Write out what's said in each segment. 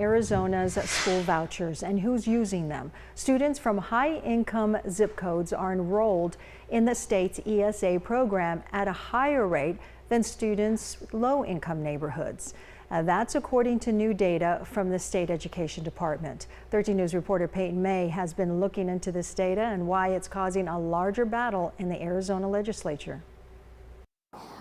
Arizona's school vouchers and who's using them. Students from high-income zip codes are enrolled in the state's ESA program at a higher rate than students low-income neighborhoods. That's according to new data from the state education department. 13 News reporter Peyton May has been looking into this data and why it's causing a larger battle in the Arizona legislature.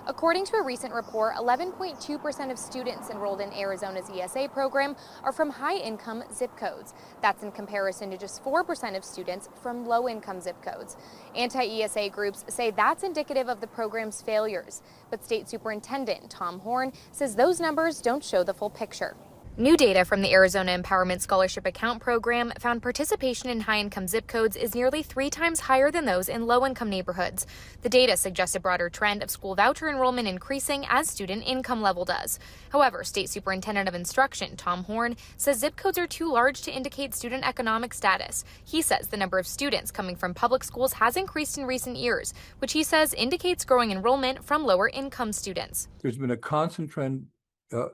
According to a recent report, 11.2% of students enrolled in Arizona's ESA program are from high-income zip codes. That's in comparison to just 4% of students from low-income zip codes. Anti-ESA groups say that's indicative of the program's failures. But State Superintendent Tom Horn says those numbers don't show the full picture. New data from the Arizona Empowerment Scholarship Account Program found participation in high-income zip codes is nearly 3 times higher than those in low-income neighborhoods. The data suggests a broader trend of school voucher enrollment increasing as student income level does. However, State Superintendent of Instruction Tom Horn says zip codes are too large to indicate student economic status. He says the number of students coming from public schools has increased in recent years, which he says indicates growing enrollment from lower-income students. There's been a constant trend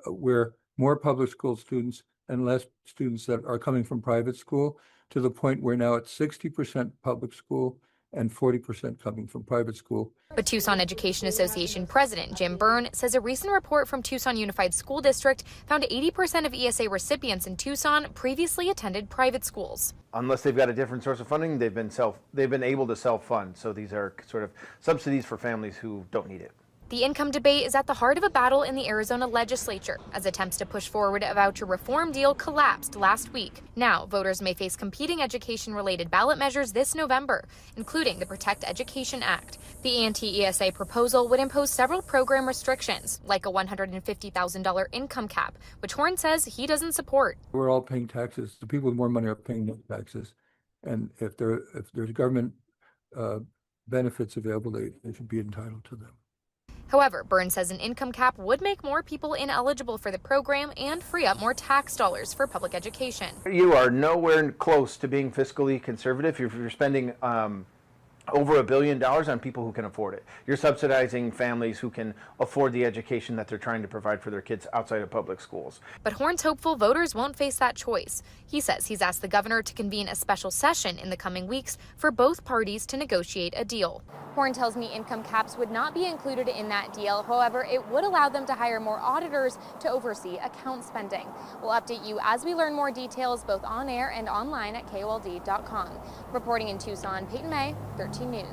where more public school students and less students that are coming from private school, to the point where now it's 60% public school and 40% coming from private school. But Tucson Education Association President Jim Byrne says a recent report from Tucson Unified School District found 80% of ESA recipients in Tucson previously attended private schools. Unless they've got a different source of funding, they've been able to self-fund. So these are sort of subsidies for families who don't need it. The income debate is at the heart of a battle in the Arizona legislature as attempts to push forward a voucher reform deal collapsed last week. Now, voters may face competing education-related ballot measures this November, including the Protect Education Act. The anti-ESA proposal would impose several program restrictions, like a $150,000 income cap, which Horn says he doesn't support. We're all paying taxes. The people with more money are paying no taxes. And if there's government benefits available, they should be entitled to them. However, Byrne says an income cap would make more people ineligible for the program and free up more tax dollars for public education. You are nowhere close to being fiscally conservative if you're spending over $1 billion on people who can afford it. You're subsidizing families who can afford the education that they're trying to provide for their kids outside of public schools. But Horn's hopeful voters won't face that choice. He says he's asked the governor to convene a special session in the coming weeks for both parties to negotiate a deal. Horn tells me income caps would not be included in that deal. However, it would allow them to hire more auditors to oversee account spending. We'll update you as we learn more details both on air and online at KOLD.com. Reporting in Tucson, Peyton May, 13 News.